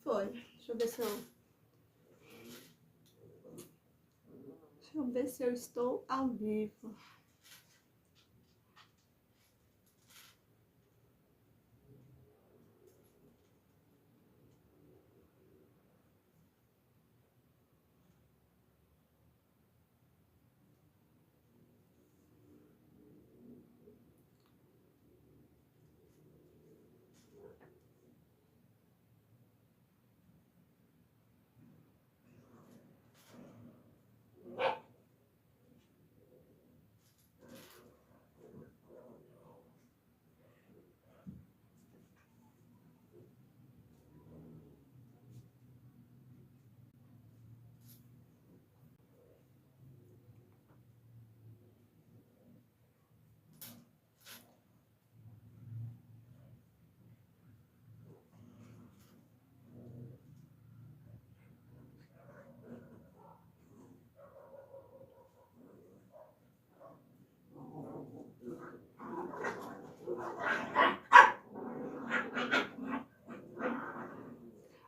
Foi. Deixa eu ver se eu... Deixa eu ver se eu estou ao vivo.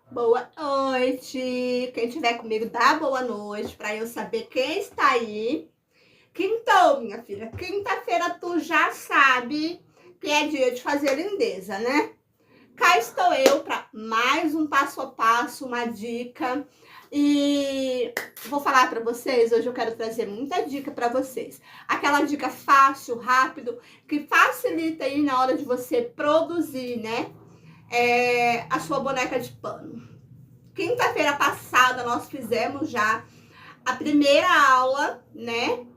Boa noite! Quem estiver comigo, dá boa noite para eu saber quem está aí. Quintou, minha filha. Quinta-feira tu já sabe que é dia de fazer lindeza, né? Cá estou eu para mais um passo a passo, uma dica. E vou falar para vocês, hoje eu quero trazer muita dica para vocês. Aquela dica fácil, rápido, que facilita aí na hora de você produzir, né? A sua boneca de pano. Quinta-feira passada nós fizemos já a primeira aula, né,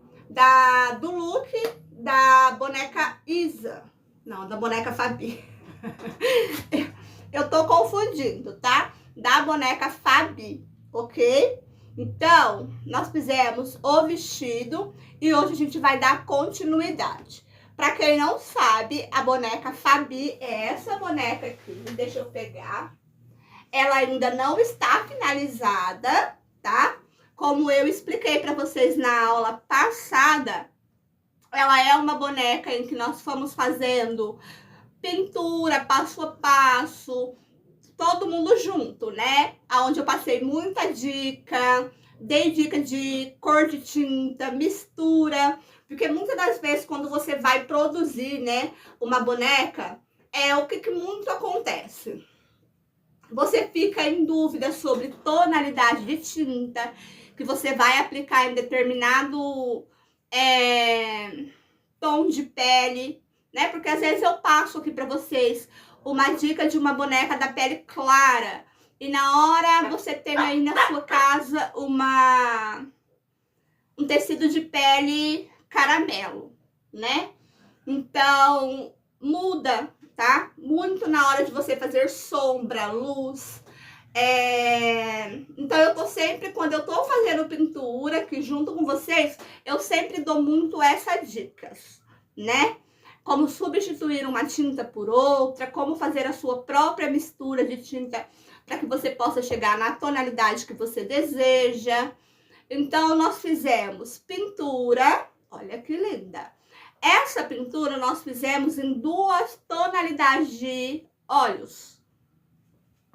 do look da boneca Isa. Não, da boneca Fabi. Eu tô confundindo, tá? Da boneca Fabi, ok? Então, nós fizemos o vestido e hoje a gente vai dar continuidade. Pra quem não sabe, a boneca Fabi é essa boneca aqui. Deixa eu pegar. Ela ainda não está finalizada, tá? Como eu expliquei para vocês na aula passada, ela é uma boneca em que nós fomos fazendo pintura, passo a passo, todo mundo junto, né? Onde eu passei muita dica, dei dica de cor de tinta, mistura, porque muitas das vezes quando você vai produzir, né, uma boneca, o que muito acontece? Você fica em dúvida sobre tonalidade de tinta que você vai aplicar em determinado tom de pele, né? Porque às vezes eu passo aqui para vocês uma dica de uma boneca da pele clara e na hora você tem aí na sua casa um tecido de pele caramelo, né? Então, muda, tá? Muito na hora de você fazer sombra, luz. Então, eu tô sempre, quando eu tô fazendo pintura aqui junto com vocês, eu sempre dou muito essas dicas, né? Como substituir uma tinta por outra, como fazer a sua própria mistura de tinta para que você possa chegar na tonalidade que você deseja. Então, nós fizemos pintura, olha que linda. Essa pintura nós fizemos em 2 tonalidades de olhos,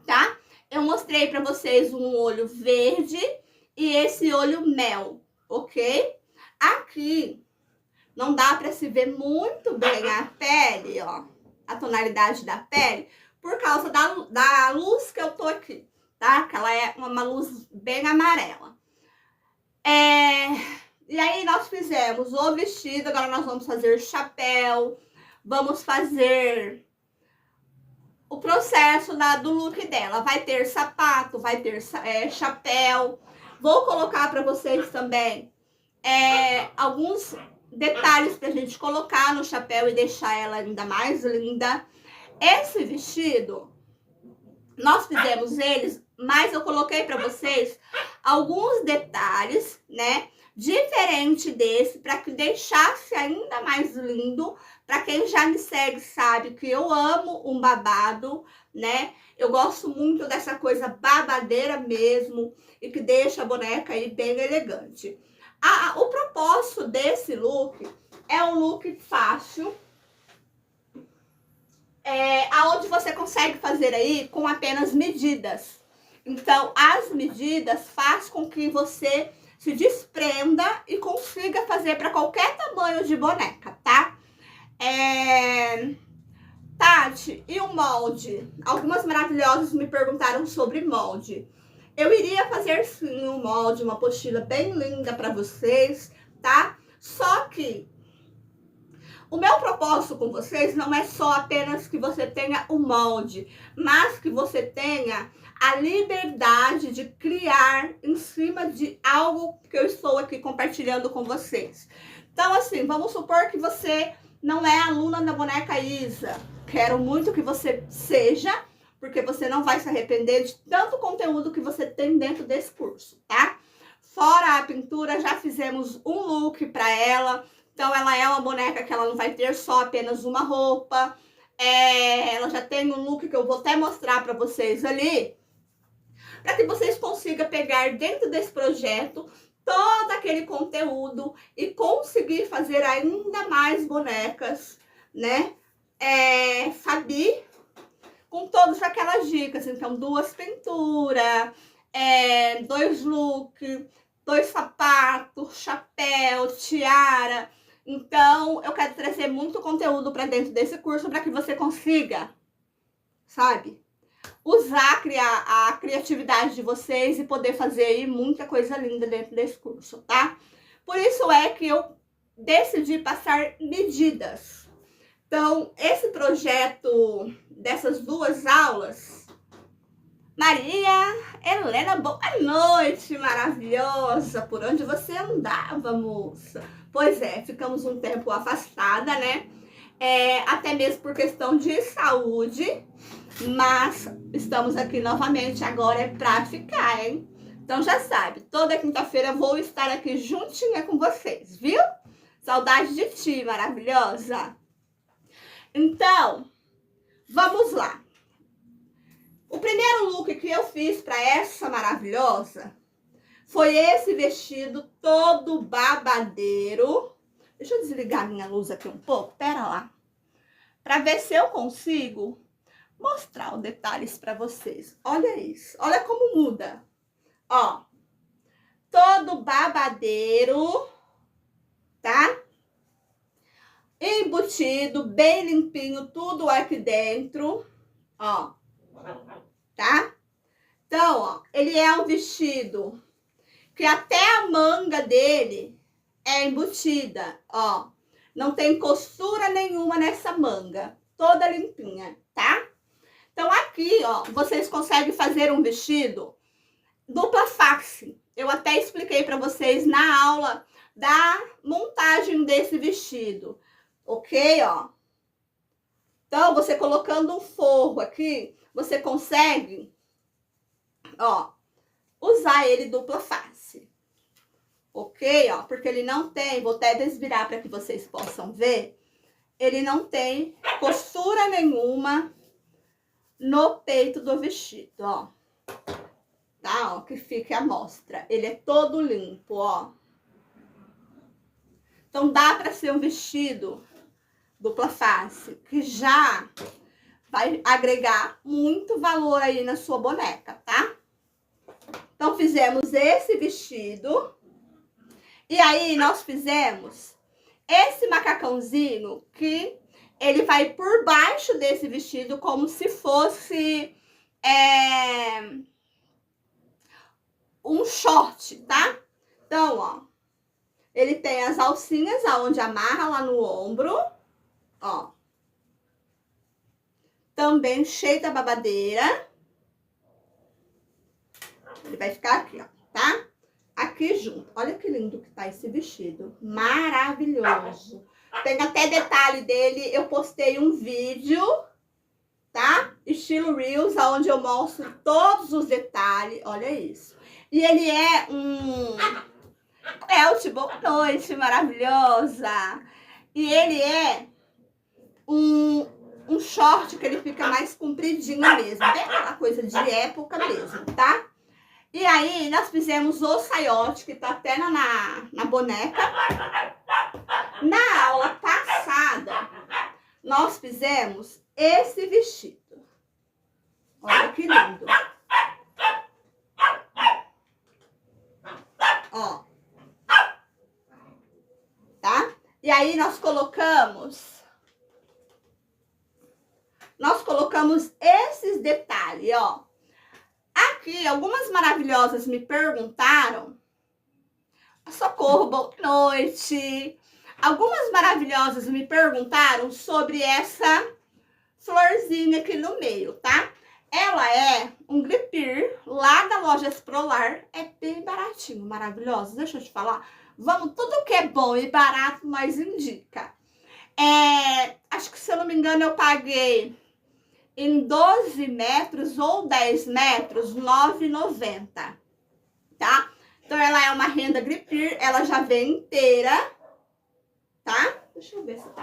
tá? Eu mostrei para vocês um olho verde e esse olho mel, ok? Aqui não dá para se ver muito bem a pele, ó, a tonalidade da pele, por causa da luz que eu tô aqui, tá? Que ela é uma luz bem amarela. E aí nós fizemos o vestido, agora nós vamos fazer chapéu, vamos fazer o processo do look dela. Vai ter sapato, vai ter chapéu. Vou colocar para vocês também alguns detalhes pra gente colocar no chapéu e deixar ela ainda mais linda. Esse vestido, nós fizemos eles, mas eu coloquei para vocês alguns detalhes, né? Diferente desse, para que deixasse ainda mais lindo. Para quem já me segue sabe que eu amo um babado, né? Eu gosto muito dessa coisa babadeira mesmo e que deixa a boneca aí bem elegante. O propósito desse look é um look fácil, aonde você consegue fazer aí com apenas medidas, Então, as medidas fazem com que você se desprenda e consiga fazer para qualquer tamanho de boneca, tá? Tati, e o molde? Algumas maravilhosas me perguntaram sobre molde. Eu iria fazer sim um molde, uma apostila bem linda para vocês, tá? Só que o meu propósito com vocês não é só apenas que você tenha o molde, mas que você tenha a liberdade de criar em cima de algo que eu estou aqui compartilhando com vocês. Então, assim, vamos supor que você não é aluna da boneca Isa. Quero muito que você seja, porque você não vai se arrepender de tanto conteúdo que você tem dentro desse curso, tá? Fora a pintura, já fizemos um look para ela. Então, ela é uma boneca que ela não vai ter só apenas uma roupa. Ela já tem um look que eu vou até mostrar para vocês ali, para que vocês consigam pegar dentro desse projeto todo aquele conteúdo e conseguir fazer ainda mais bonecas, né? Fabi, com todas aquelas dicas. Então, 2 pinturas, 2 looks, 2 sapatos, chapéu, tiara. Então, eu quero trazer muito conteúdo para dentro desse curso para que você consiga, sabe, usar a criatividade de vocês e poder fazer aí muita coisa linda dentro desse curso, tá? Por isso é que eu decidi passar medidas. Então, esse projeto dessas 2 aulas... Maria Helena, boa noite, maravilhosa. Por onde você andava, moça? Pois é, ficamos um tempo afastada, né? Até mesmo por questão de saúde. Mas estamos aqui novamente, agora é pra ficar, hein? Então já sabe, toda quinta-feira eu vou estar aqui juntinha com vocês, viu? Saudade de ti, maravilhosa. Então, vamos lá. O primeiro look que eu fiz para essa maravilhosa foi esse vestido todo babadeiro. Deixa eu desligar minha luz aqui um pouco, pera lá. Para ver se eu consigo mostrar os detalhes para vocês. Olha isso, olha como muda. Ó, todo babadeiro, tá? Embutido, bem limpinho, tudo aqui dentro, ó. Tá? Então, ó, ele é um vestido que até a manga dele é embutida, ó. Não tem costura nenhuma nessa manga, toda limpinha, tá? Então, aqui, ó, vocês conseguem fazer um vestido dupla face. Eu até expliquei para vocês na aula da montagem desse vestido, ok, ó? Então, você colocando um forro aqui, você consegue, ó, usar ele dupla face, ok, ó? Porque ele não tem, vou até desvirar para que vocês possam ver, ele não tem costura nenhuma no peito do vestido, ó. Tá, ó, que fique à mostra. Ele é todo limpo, ó. Então, dá para ser um vestido dupla face, que já vai agregar muito valor aí na sua boneca, tá? Então, fizemos esse vestido. E aí, nós fizemos esse macacãozinho que ele vai por baixo desse vestido como se fosse um short, tá? Então, ó, ele tem as alcinhas aonde amarra lá no ombro, ó. Também cheio da babadeira. Ele vai ficar aqui, ó, tá? Aqui junto. Olha que lindo que tá esse vestido. Maravilhoso. Tem até detalhe dele. Eu postei um vídeo, tá? Estilo Reels, onde eu mostro todos os detalhes. Olha isso. E ele é um... boa noite, maravilhosa. E ele é um short que ele fica mais compridinho mesmo. Bem aquela coisa de época mesmo, tá? E aí, nós fizemos o saiote, que tá até na boneca. Na aula passada, nós fizemos esse vestido. Olha que lindo. ó. Tá? E aí nós colocamos esses detalhes, ó. Aqui, algumas maravilhosas me perguntaram, Socorro, boa noite. Algumas maravilhosas me perguntaram sobre essa florzinha aqui no meio, tá? Ela é um gripir lá da Lojas Prolar. É bem baratinho, maravilhoso. Deixa eu te falar. Vamos, tudo que é bom e barato nós indica. Acho que, se eu não me engano, eu paguei em 12 metros ou 10 metros, R$ 9,90, tá? Então, ela é uma renda gripir, ela já vem inteira, tá? Deixa eu ver se tá.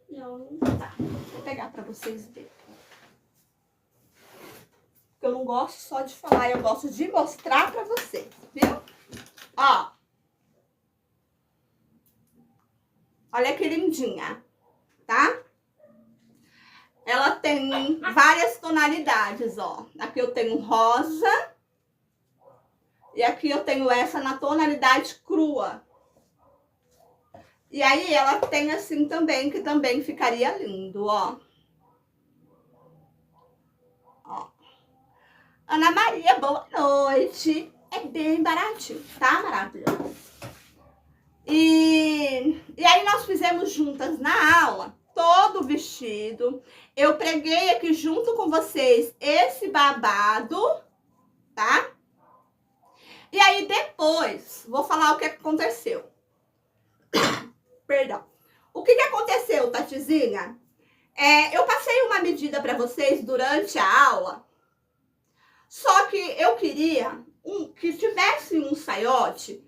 Não tá. Vou pegar pra vocês verem. Porque eu não gosto só de falar, eu gosto de mostrar pra vocês, viu? Ó. Olha que lindinha, tá? Ela tem várias tonalidades, ó. Aqui eu tenho rosa. E aqui eu tenho essa na tonalidade crua. E aí ela tem assim também, que também ficaria lindo, ó. Ó. Ana Maria, boa noite. É bem baratinho, tá? Maravilhoso. E aí nós fizemos juntas na aula todo o vestido. Eu preguei aqui junto com vocês esse babado, tá? E aí depois, vou falar o que aconteceu. Perdão. O que aconteceu, Tatizinha? Eu passei uma medida para vocês durante a aula, só que eu queria que tivesse um saiote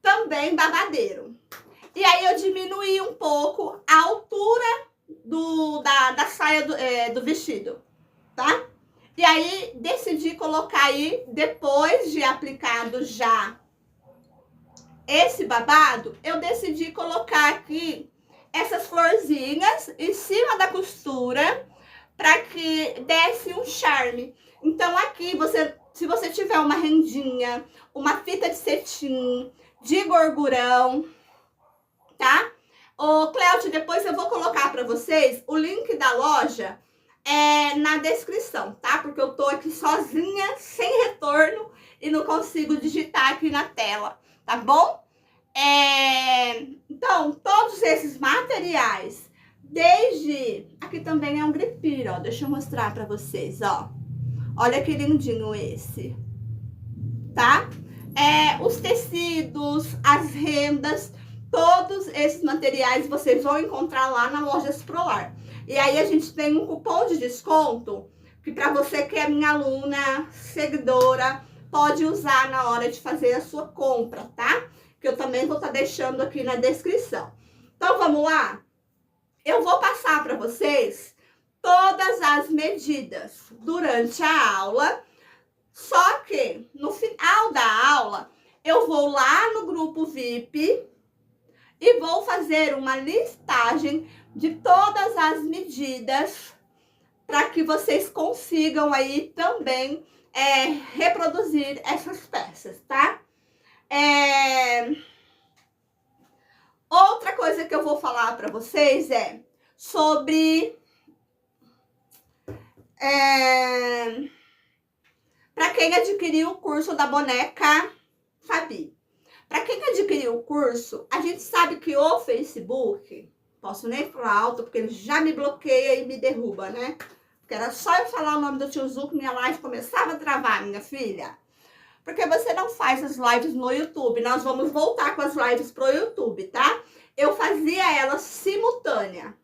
também babadeiro. E aí eu diminuí um pouco a altura da saia do vestido, tá? E aí decidi colocar aí, depois de aplicado já esse babado, eu decidi colocar aqui essas florzinhas em cima da costura para que desse um charme. Então aqui, se você tiver uma rendinha, uma fita de cetim, de gorgurão, tá? Ô, Cléudio, depois eu vou colocar para vocês o link da loja na descrição, tá? Porque eu tô aqui sozinha, sem retorno, e não consigo digitar aqui na tela, tá bom? Então, todos esses materiais, desde... Aqui também é um gripir, ó. Deixa eu mostrar pra vocês, ó. Olha que lindinho esse, tá? Os tecidos, as rendas, todos esses materiais vocês vão encontrar lá na Lojas Prolar. E aí a gente tem um cupom de desconto que para você que é minha aluna, seguidora, pode usar na hora de fazer a sua compra, tá? Que eu também vou estar deixando aqui na descrição. Então vamos lá? Eu vou passar para vocês todas as medidas durante a aula, só que no final da aula eu vou lá no grupo VIP e vou fazer uma listagem de todas as medidas para que vocês consigam aí também reproduzir essas peças, tá? Outra coisa que eu vou falar para vocês é sobre para quem adquiriu o curso da boneca Fabi. Para quem adquiriu o curso, a gente sabe que o Facebook, posso nem falar alto, porque ele já me bloqueia e me derruba, né? Porque era só eu falar o nome do tio Zu que minha live começava a travar, minha filha. Porque você não faz as lives no YouTube. Nós vamos voltar com as lives pro YouTube, tá? Eu fazia elas simultânea.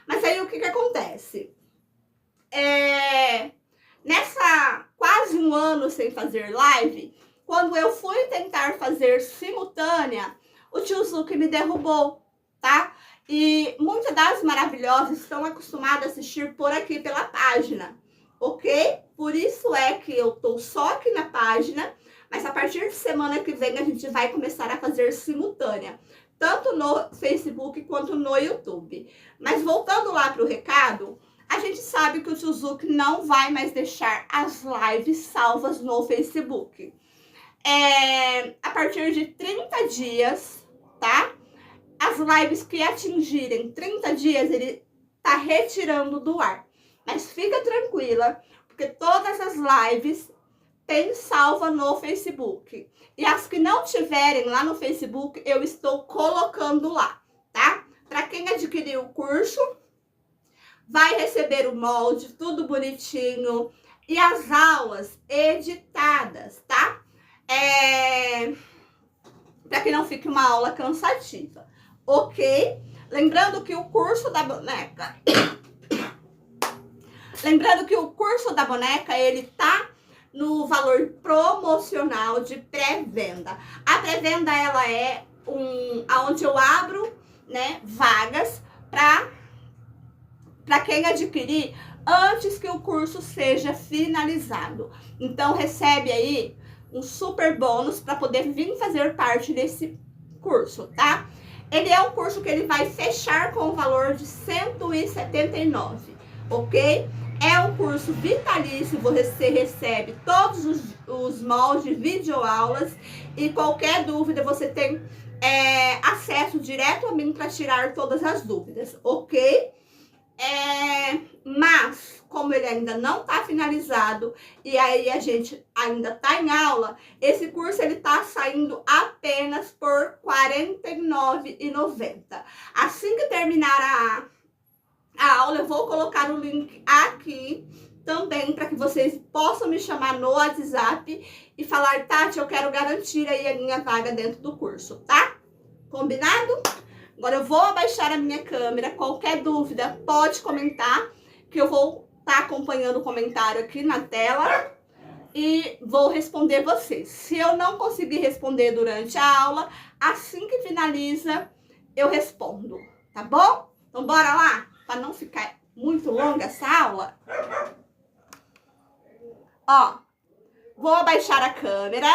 Mas aí o que acontece? Nessa quase um ano sem fazer live, quando eu fui tentar fazer simultânea, o tio Zuki me derrubou, tá? E muitas das maravilhosas estão acostumadas a assistir por aqui pela página, ok? Por isso é que eu tô só aqui na página, mas a partir de semana que vem a gente vai começar a fazer simultânea, tanto no Facebook quanto no YouTube. Mas voltando lá pro recado, a gente sabe que o tio Zuc não vai mais deixar as lives salvas no Facebook. A partir de 30 dias, tá? As lives que atingirem 30 dias, ele tá retirando do ar. Mas fica tranquila, porque todas as lives tem salva no Facebook. E as que não tiverem lá no Facebook, eu estou colocando lá, tá? Para quem adquiriu o curso, vai receber o molde, tudo bonitinho. E as aulas editadas, tá? Para que não fique uma aula cansativa, ok? Lembrando que o curso da boneca... Lembrando que o curso da boneca, ele tá no valor promocional de pré-venda. A pré-venda, ela é onde eu abro, né, vagas para quem adquirir antes que o curso seja finalizado. Então, recebe aí um super bônus para poder vir fazer parte desse curso, tá? Ele é um curso que ele vai fechar com o valor de R$179, ok? É um curso vitalício, você recebe todos os moldes, videoaulas, e qualquer dúvida você tem acesso direto a mim para tirar todas as dúvidas, ok? Mas, como ele ainda não está finalizado e aí a gente ainda está em aula, esse curso ele está saindo apenas por R$ 49,90. Assim que terminar a aula, eu vou colocar o link aqui também para que vocês possam me chamar no WhatsApp e falar: Tati, eu quero garantir aí a minha vaga dentro do curso, tá? Combinado? Agora eu vou abaixar a minha câmera. Qualquer dúvida pode comentar, que eu vou estar acompanhando o comentário aqui na tela e vou responder vocês. Se eu não conseguir responder durante a aula, assim que finaliza, eu respondo, tá bom? Então bora lá? Para não ficar muito longa essa aula. Ó, vou abaixar a câmera.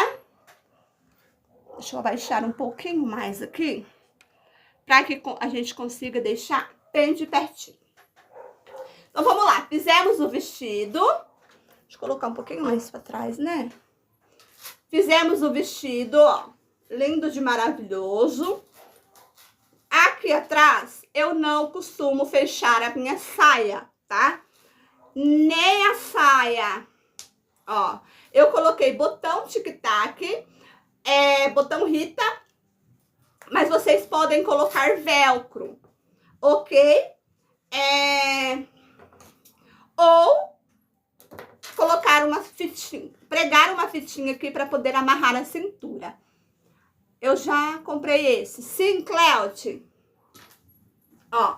Deixa eu abaixar um pouquinho mais aqui, para que a gente consiga deixar bem de pertinho. Então vamos lá, fizemos o vestido. Deixa eu colocar um pouquinho mais para trás, né? Fizemos o vestido, ó, lindo de maravilhoso. Aqui atrás, eu não costumo fechar a minha saia, tá? Nem a saia. Ó, eu coloquei botão tic-tac, botão Rita, mas vocês podem colocar velcro, ok? Ou colocar uma fitinha, pregar uma fitinha aqui para poder amarrar na cintura. Eu já comprei esse. Sim, Cleot. Ó.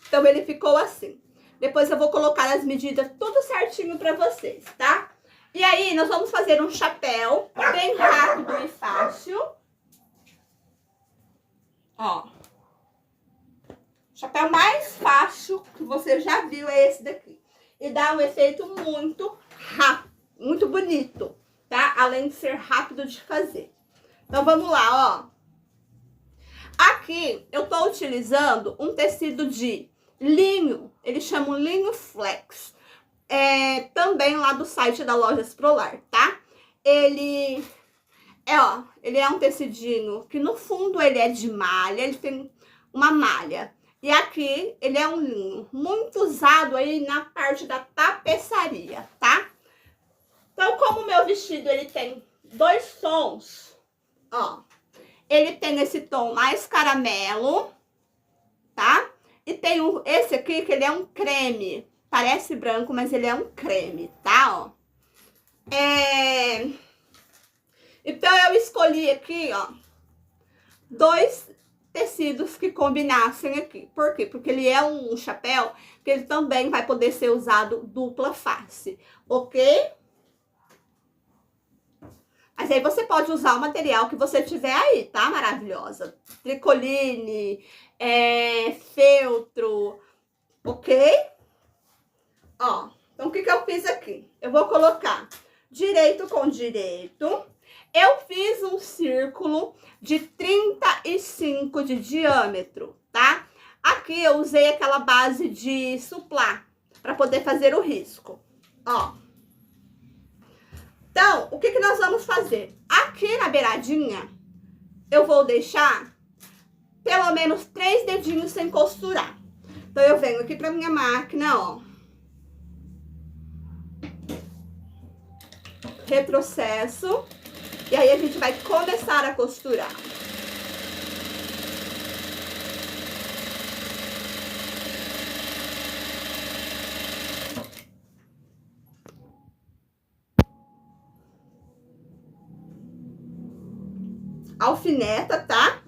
Então, ele ficou assim. Depois eu vou colocar as medidas tudo certinho pra vocês, tá? E aí, nós vamos fazer um chapéu bem rápido e fácil. Ó. O chapéu mais fácil que você já viu é esse daqui. E dá um efeito muito rápido, muito bonito, tá? Além de ser rápido de fazer. Então, vamos lá, ó. Aqui, eu tô utilizando um tecido de linho. Eles chamam linho flex. Também lá do site da Lojas Prolar, tá? Ele é um tecidinho que no fundo ele é de malha. Ele tem uma malha. E aqui, ele é um linho muito usado aí na parte da tapeçaria, tá? Então, como o meu vestido, ele tem 2 tons... Ó, ele tem esse tom mais caramelo, tá? E tem esse aqui, que ele é um creme. Parece branco, mas ele é um creme, tá? Ó. Então, eu escolhi aqui, ó, 2 tecidos que combinassem aqui. Por quê? Porque ele é um chapéu que ele também vai poder ser usado dupla face, ok? Mas aí você pode usar o material que você tiver aí, tá? Maravilhosa. Tricoline, feltro, ok? Ó, então o que eu fiz aqui? Eu vou colocar direito com direito. Eu fiz um círculo de 35 de diâmetro, tá? Aqui eu usei aquela base de suplá para poder fazer o risco, ó. Então, o que nós vamos fazer? Aqui na beiradinha, eu vou deixar pelo menos 3 dedinhos sem costurar. Então, eu venho aqui pra minha máquina, ó. Retrocesso. E aí, a gente vai começar a costurar. Alfineta, tá?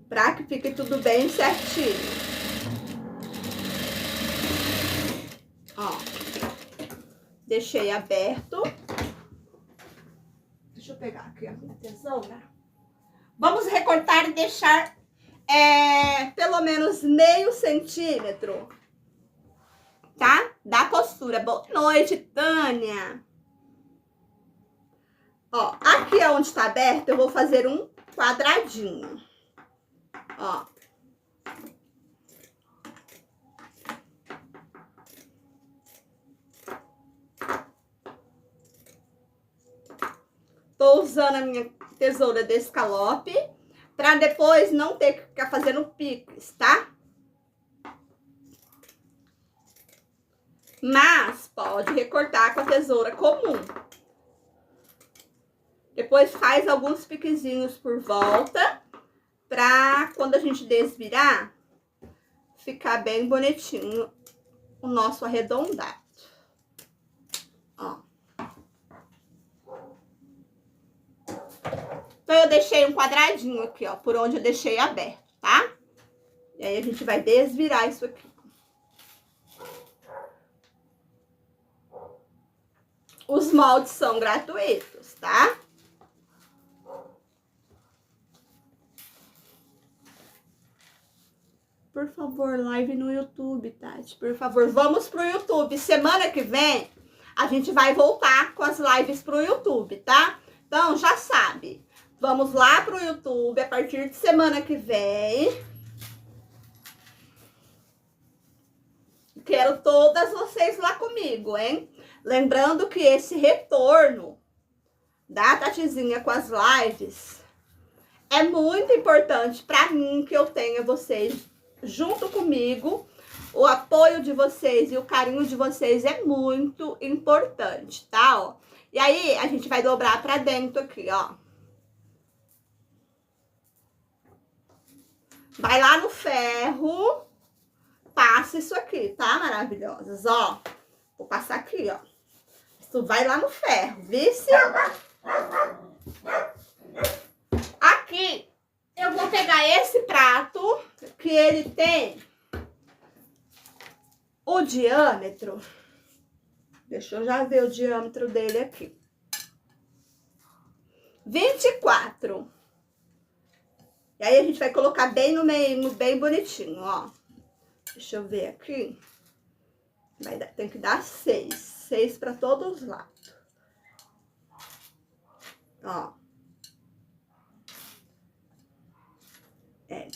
Pra que fique tudo bem certinho. Ó. Deixei aberto. Deixa eu pegar aqui a minha tesoura. Vamos recortar e deixar pelo menos meio centímetro, tá? Da costura. Boa noite, Tânia. Ó, aqui onde tá aberto, eu vou fazer um quadradinho. Ó. Tô usando a minha tesoura de escalope, pra depois não ter que ficar fazendo picos, tá? Mas pode recortar com a tesoura comum. Depois faz alguns piquezinhos por volta, pra quando a gente desvirar, ficar bem bonitinho o nosso arredondado. Ó. Então, eu deixei um quadradinho aqui, ó, por onde eu deixei aberto, tá? E aí, a gente vai desvirar isso aqui. Os moldes são gratuitos, tá? Por favor, live no YouTube, Tati. Por favor, vamos pro YouTube. Semana que vem, a gente vai voltar com as lives pro YouTube, tá? Então, já sabe. Vamos lá pro YouTube a partir de semana que vem. Quero todas vocês lá comigo, hein? Lembrando que esse retorno da Tatizinha com as lives é muito importante pra mim, que eu tenha vocês junto comigo. O apoio de vocês e o carinho de vocês é muito importante, tá? Ó. E aí, a gente vai dobrar pra dentro aqui, ó. Vai lá no ferro, passa isso aqui, tá, maravilhosas? Ó, vou passar aqui, ó. Isso vai lá no ferro, vice? Aqui, eu vou pegar esse prato, que ele tem o diâmetro. Deixa eu já ver o diâmetro dele aqui. 24. E aí, a gente vai colocar bem no meio, bem bonitinho, ó. Deixa eu ver aqui. Tem que dar 6. 6 para todos os lados. Ó.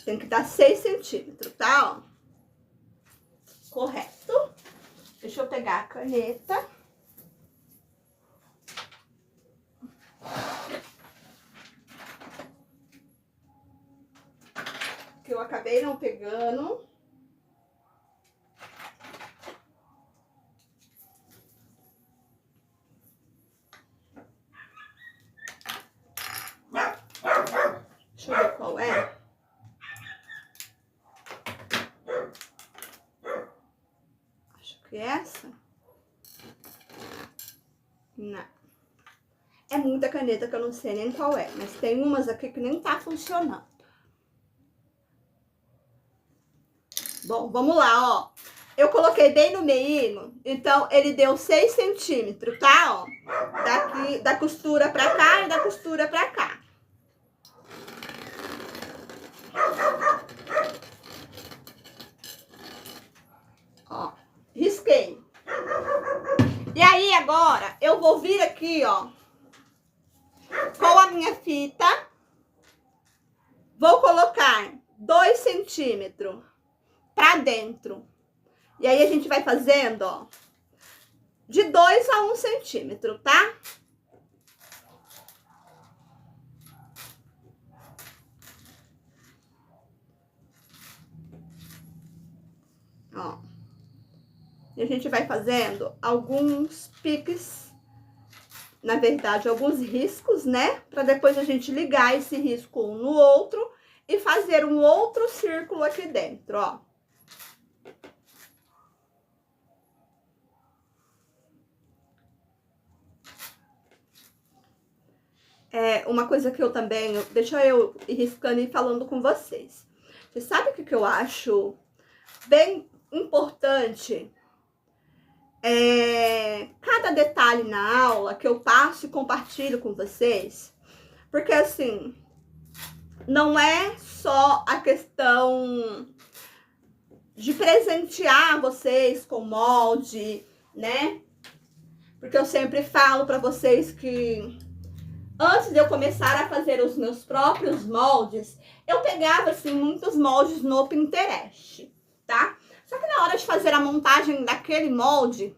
Tem que dar 6 centímetros, tá? Ó. Correto. Deixa eu pegar a caneta. Que eu acabei não pegando. Deixa eu ver qual é. Acho que é essa. Não. É muita caneta que eu não sei nem qual é. Mas tem umas aqui que nem tá funcionando. Bom, vamos lá, ó. Eu coloquei bem no meio, então ele deu 6 centímetros, tá? Ó, daqui, da costura pra cá e da costura pra cá. Ó, risquei. E aí, agora, eu vou vir aqui, ó, com a minha fita. Vou colocar 2 centímetros pra dentro. E aí, a gente vai fazendo, ó, de 2 a 1 centímetro, tá? Ó. E a gente vai fazendo alguns piques, na verdade, alguns riscos, né? Pra depois a gente ligar esse risco um no outro e fazer um outro círculo aqui dentro, ó. Uma coisa que eu também... Deixa eu ir riscando e falando com vocês. Você sabe o que eu acho bem importante? Cada detalhe na aula que eu passo e compartilho com vocês. Porque, assim, não é só a questão de presentear vocês com molde, né? Porque eu sempre falo pra vocês que antes de eu começar a fazer os meus próprios moldes, eu pegava, assim, muitos moldes no Pinterest, tá? Só que na hora de fazer a montagem daquele molde,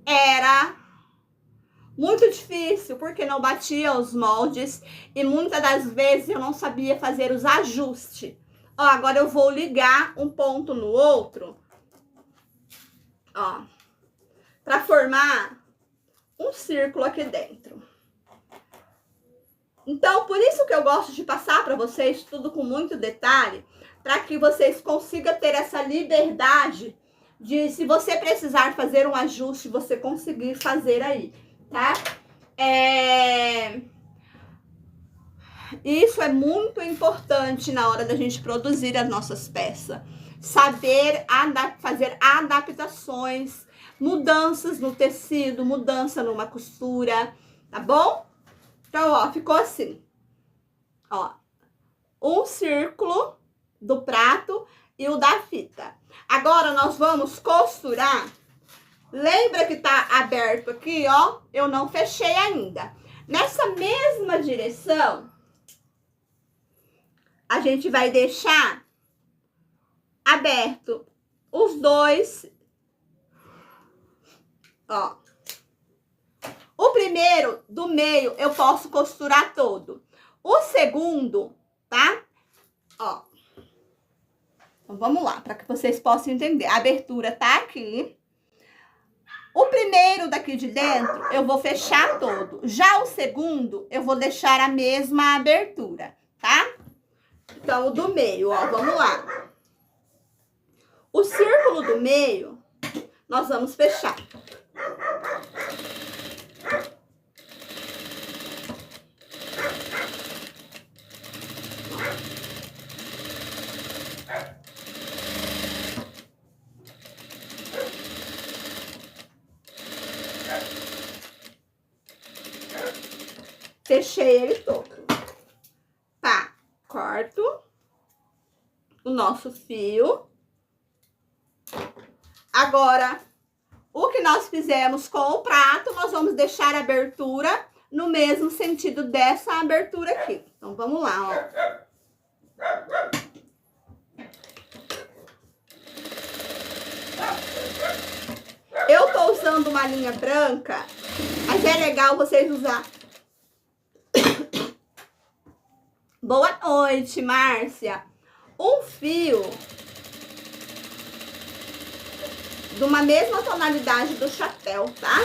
era muito difícil, porque não batia os moldes e muitas das vezes eu não sabia fazer os ajustes. Ó, agora eu vou ligar um ponto no outro, ó, pra formar um círculo aqui dentro. Então, por isso que eu gosto de passar para vocês tudo com muito detalhe, para que vocês consigam ter essa liberdade de, se você precisar fazer um ajuste, você conseguir fazer aí, tá? Isso é muito importante na hora da gente produzir as nossas peças. Saber fazer adaptações, mudanças no tecido, mudança numa costura, tá bom? Então, ó, ficou assim, ó, um círculo do prato e o da fita. Agora, nós vamos costurar. Lembra que tá aberto aqui, ó? Eu não fechei ainda. Nessa mesma direção, a gente vai deixar aberto os dois, ó. O primeiro, do meio, eu posso costurar todo. O segundo, tá? Ó. Então, vamos lá, para que vocês possam entender. A abertura tá aqui. O primeiro daqui de dentro, eu vou fechar todo. Já o segundo, eu vou deixar a mesma abertura, tá? Então, o do meio, ó, vamos lá. O círculo do meio, nós vamos fechar. Fechei ele todo. Tá, corto o nosso fio. Agora, o que nós fizemos com o prato, nós vamos deixar a abertura no mesmo sentido dessa abertura aqui. Então, vamos lá, ó. Eu tô usando uma linha branca, mas é legal vocês usar. Boa noite, Márcia. Um fio de uma mesma tonalidade do chapéu, tá?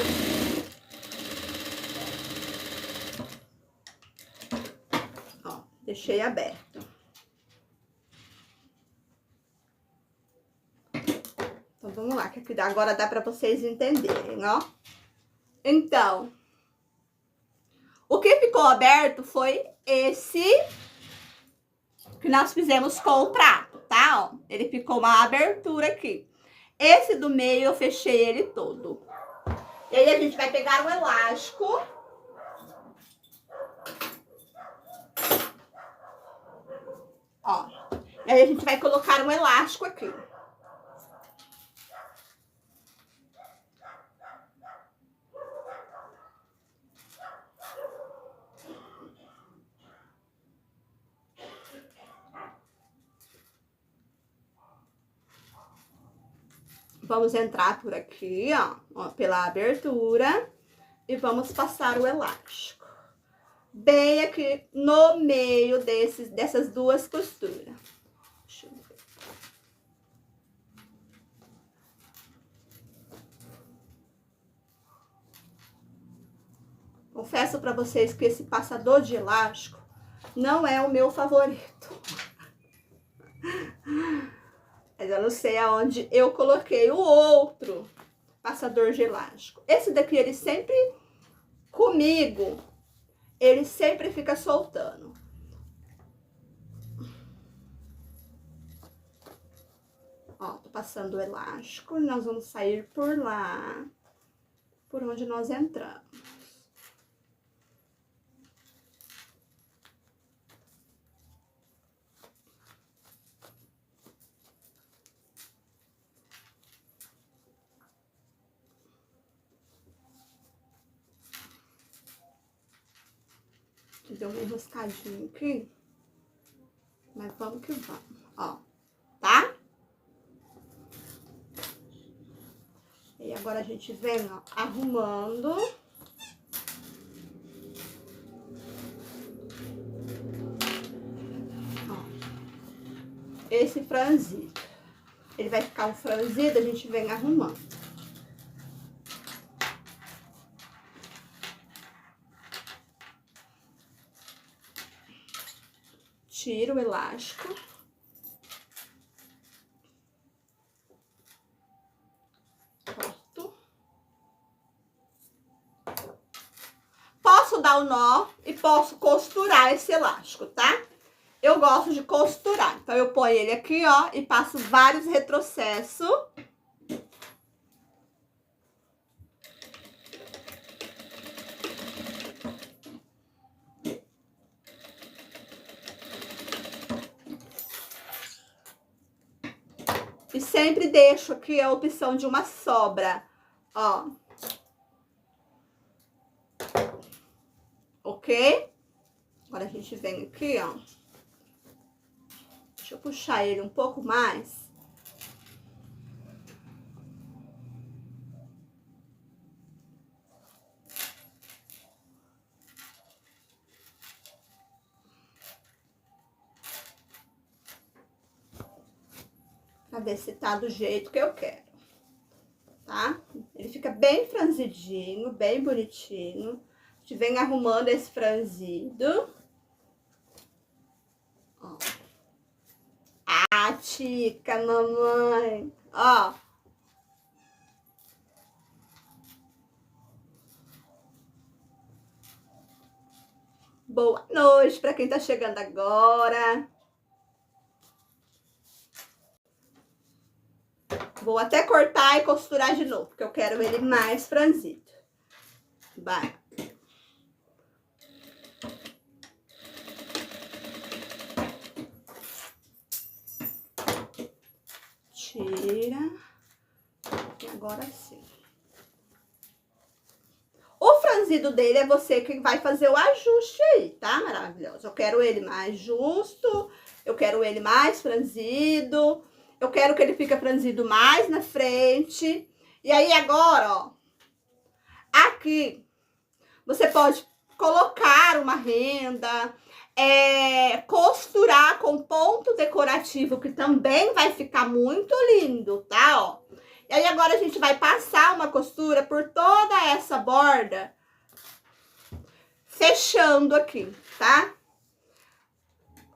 Ó, deixei aberto. Então, vamos lá, que aqui agora dá pra vocês entenderem, ó. Então, o que ficou aberto foi esse que nós fizemos com o prato, tá? Ó, ele ficou uma abertura aqui. Esse do meio eu fechei ele todo. E aí a gente vai pegar o elástico. Ó. E aí a gente vai colocar um elástico aqui. vamos entrar por aqui, ó, pela abertura e vamos passar o elástico. Bem aqui no meio dessas duas costuras. Deixa eu ver. Confesso pra vocês que esse passador de elástico não é o meu favorito. Mas eu não sei aonde eu coloquei o outro passador de elástico. Esse daqui, ele sempre, comigo, ele sempre fica soltando. Ó, tô passando o elástico, nós vamos sair por lá, por onde nós entramos. Deu uma enroscadinha aqui, mas vamos que vamos, ó, tá? E agora a gente vem, ó, arrumando. Ó, esse franzido. Ele vai ficar um franzido, a gente vem arrumando. Tiro o elástico. Corto. Posso dar o nó e posso costurar esse elástico, tá? Eu gosto de costurar. Então, eu ponho ele aqui, ó, e passo vários retrocessos. E sempre deixo aqui a opção de uma sobra, ó. Ok? Agora a gente vem aqui, ó. Deixa eu puxar ele um pouco mais. Pra ver se tá do jeito que eu quero, tá? Ele fica bem franzidinho, bem bonitinho. A gente vem arrumando esse franzido. Ó. Ah, tica, mamãe. Ó. Boa noite pra quem tá chegando agora. Vou até cortar e costurar de novo, porque eu quero ele mais franzido. Vai. Tira. E agora sim. O franzido dele é você que vai fazer o ajuste aí, tá? Maravilhoso. Eu quero ele mais justo, eu quero ele mais franzido, eu quero que ele fique franzido mais na frente. E aí agora, ó, aqui, você pode colocar uma renda, costurar com ponto decorativo, que também vai ficar muito lindo, tá? Ó. E aí agora a gente vai passar uma costura por toda essa borda, fechando aqui, tá?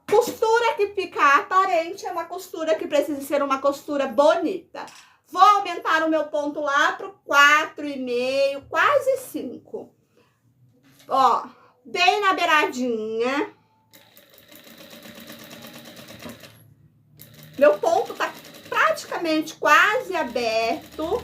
Costura que fica aparente é uma costura que precisa ser uma costura bonita. Vou aumentar o meu ponto lá pro 4,5, quase 5. Ó, bem na beiradinha. Meu ponto tá praticamente quase aberto.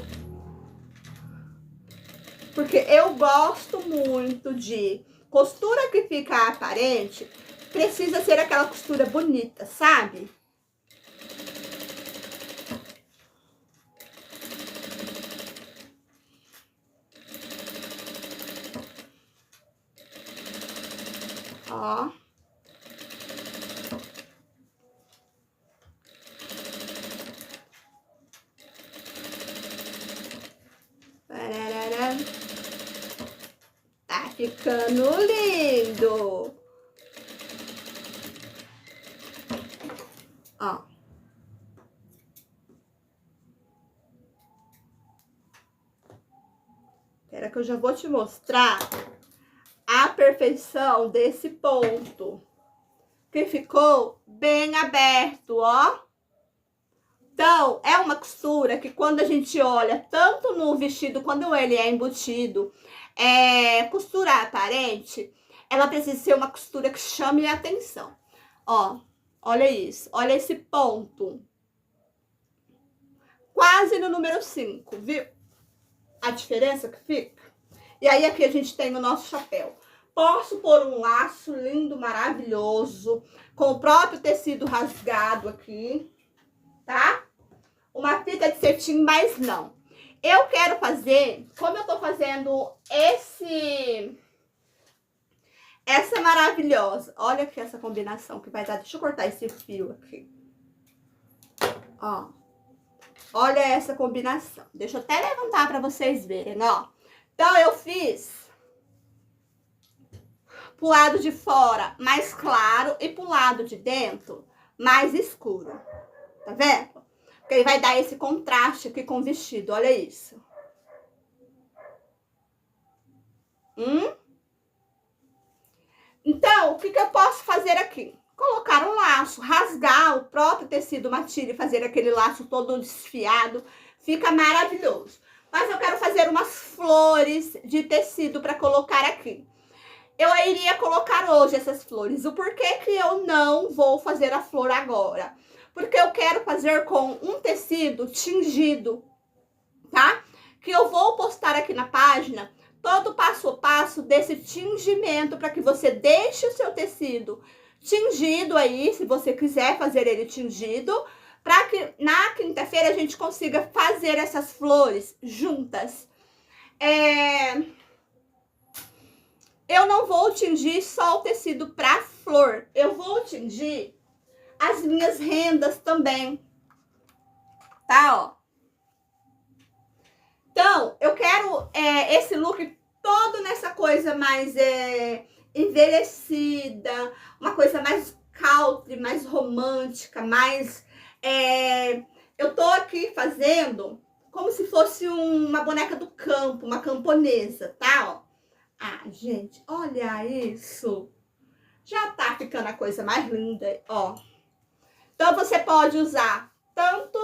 Porque eu gosto muito de costura que fica aparente. Precisa ser aquela costura bonita, sabe? Ó. ficando lindo. Ó. Espera que eu já vou te mostrar a perfeição desse ponto. Que ficou bem aberto, ó. Então, é uma costura que quando a gente olha, tanto no vestido, quando ele é embutido, costura aparente, ela precisa ser uma costura que chame a atenção. Ó, olha isso, olha esse ponto. Quase no número 5, viu? A diferença que fica. E aí aqui a gente tem o nosso chapéu. Posso pôr um laço lindo, maravilhoso, com o próprio tecido rasgado aqui, tá? Uma fita de cetim, mas não. Eu quero fazer, como eu tô fazendo essa maravilhosa. Olha aqui essa combinação que vai dar. Deixa eu cortar esse fio aqui. Ó. Olha essa combinação. Deixa eu até levantar pra vocês verem, ó. Então, eu fiz pro lado de fora mais claro e pro lado de dentro mais escuro. Tá vendo? Porque aí vai dar esse contraste aqui com o vestido. Olha isso. Então, o que eu posso fazer aqui? Colocar um laço, rasgar o próprio tecido matilha e fazer aquele laço todo desfiado. Fica maravilhoso. Mas eu quero fazer umas flores de tecido para colocar aqui. Eu iria colocar hoje essas flores. O porquê que eu não vou fazer a flor agora? Porque eu quero fazer com um tecido tingido, tá? Que eu vou postar aqui na página todo o passo a passo desse tingimento para que você deixe o seu tecido tingido aí, se você quiser fazer ele tingido, para que na quinta-feira a gente consiga fazer essas flores juntas. Eu não vou tingir só o tecido para flor, eu vou tingir as minhas rendas também, tá, ó. Então, eu quero esse look todo nessa coisa mais envelhecida, uma coisa mais country, mais romântica, mais... eu tô aqui fazendo como se fosse uma boneca do campo, uma camponesa, tá, ó. Ah, gente, olha isso. Já tá ficando a coisa mais linda, ó. Então, você pode usar tanto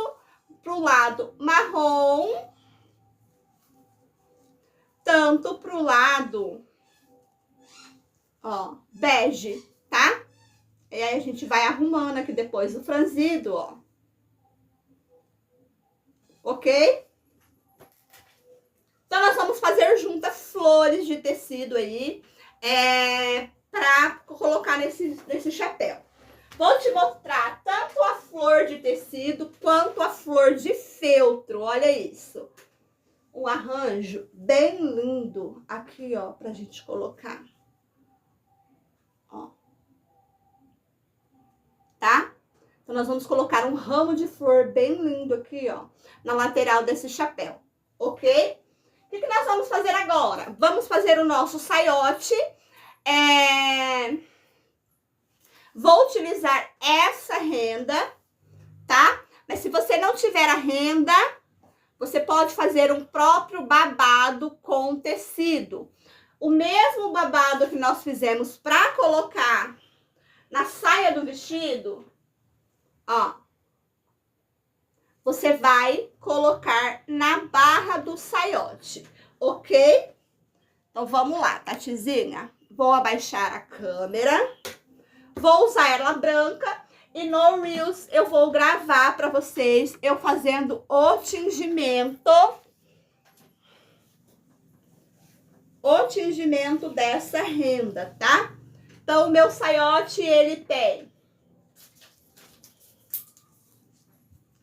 pro lado marrom, tanto pro lado, ó, bege, tá? E aí a gente vai arrumando aqui depois o franzido, ó. Ok? Então, nós vamos fazer juntas flores de tecido aí, pra colocar nesse chapéu. Vou te mostrar tanto a flor de tecido quanto a flor de feltro, olha isso. Um arranjo bem lindo aqui, ó, pra gente colocar. Ó. Tá? Então, nós vamos colocar um ramo de flor bem lindo aqui, ó, na lateral desse chapéu, ok? O que nós vamos fazer agora? Vamos fazer o nosso saiote. Vou utilizar essa renda, tá? Mas se você não tiver a renda, você pode fazer um próprio babado com tecido. O mesmo babado que nós fizemos para colocar na saia do vestido, ó, você vai colocar na barra do saiote, ok? Então, vamos lá, Tatizinha. Vou abaixar a câmera. Vou usar ela branca e no Reels eu vou gravar para vocês eu fazendo o tingimento. O tingimento dessa renda, tá? Então, o meu saiote, ele tem...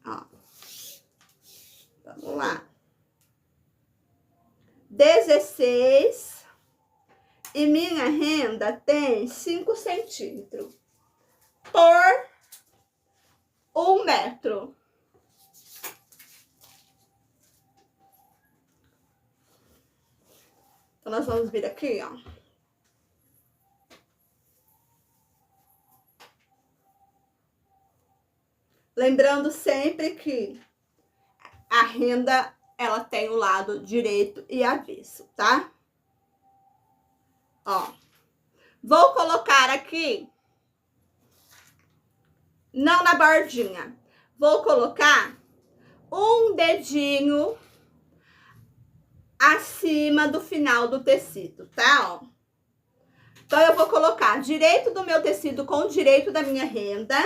Ó. Vamos lá. 16. E minha renda tem 5 centímetros por 1 metro. Então, nós vamos vir aqui, ó. Lembrando sempre que a renda, ela tem o lado direito e avesso, tá? Ó. Vou colocar aqui, não na bordinha, vou colocar um dedinho acima do final do tecido, tá? Ó. Então, eu vou colocar direito do meu tecido com o direito da minha renda.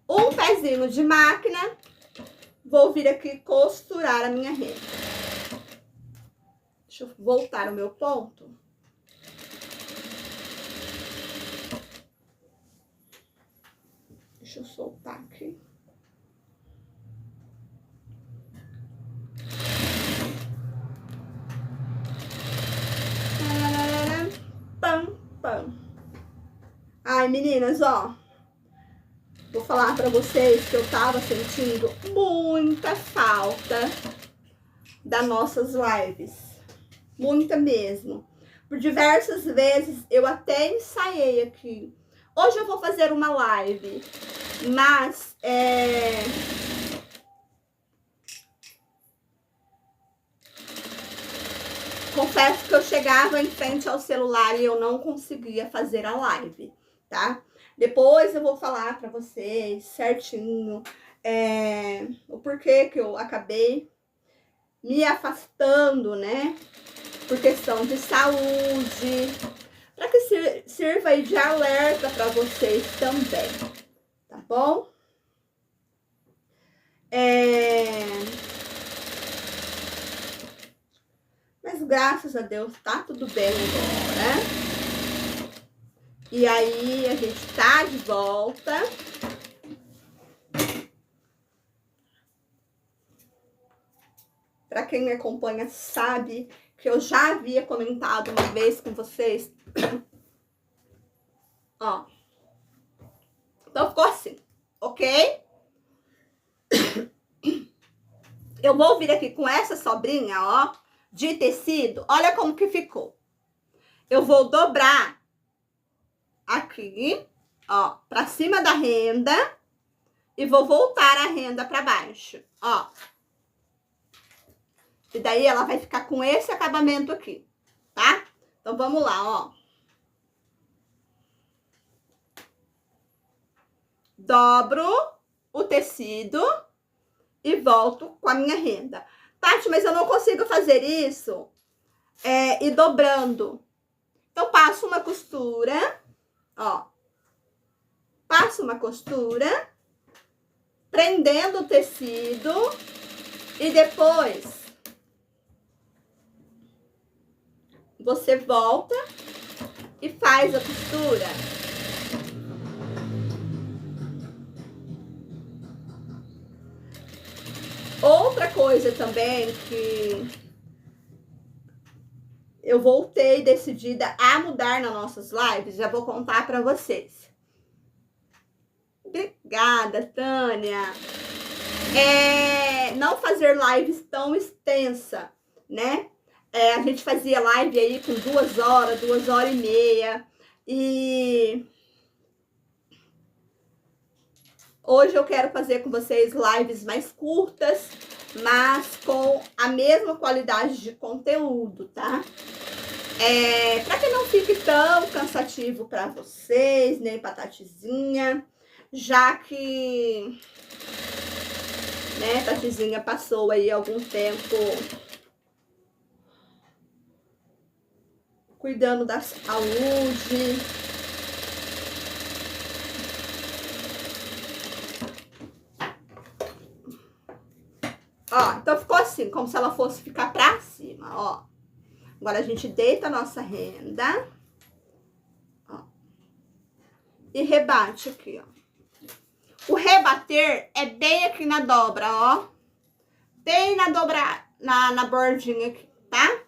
Um pezinho de máquina. Vou vir aqui costurar a minha renda. Deixa eu voltar o meu ponto. Deixa eu soltar aqui. Pam, pam. Ai, meninas, ó. Vou falar pra vocês que eu tava sentindo muita falta das nossas lives. Muita mesmo. Por diversas vezes eu até ensaiei aqui. Hoje eu vou fazer uma live, mas confesso que eu chegava em frente ao celular e eu não conseguia fazer a live, tá? Depois eu vou falar pra vocês certinho o porquê que eu acabei me afastando, né? Por questão de saúde, para que sirva aí de alerta para vocês também, tá bom? Mas graças a Deus tá tudo bem agora. E aí, a gente tá de volta. Pra quem me acompanha sabe que eu já havia comentado uma vez com vocês. Ó. Então, ficou assim, ok? Eu vou vir aqui com essa sobrinha, ó, de tecido. Olha como que ficou. Eu vou dobrar aqui, ó, pra cima da renda e vou voltar a renda pra baixo, ó. E daí ela vai ficar com esse acabamento aqui, tá? Então, vamos lá, ó. Dobro o tecido e volto com a minha renda. Tati, mas eu não consigo fazer isso e dobrando. Então, passo uma costura, ó. Passo uma costura, prendendo o tecido e depois você volta e faz a costura. Outra coisa também que eu voltei decidida a mudar nas nossas lives, já vou contar pra vocês. Obrigada, Tânia. Não fazer lives tão extensa, né? A gente fazia live aí com 2 horas, 2 horas e meia. E hoje eu quero fazer com vocês lives mais curtas, mas com a mesma qualidade de conteúdo, tá? Pra que não fique tão cansativo pra vocês, nem pra Tatizinha, já que, né, Tatizinha passou aí algum tempo cuidando da saúde. Ó, então ficou assim, como se ela fosse ficar pra cima, ó. Agora a gente deita a nossa renda, ó, e rebate aqui, ó. O rebater é bem aqui na dobra, ó. Bem na dobra, na bordinha aqui, tá?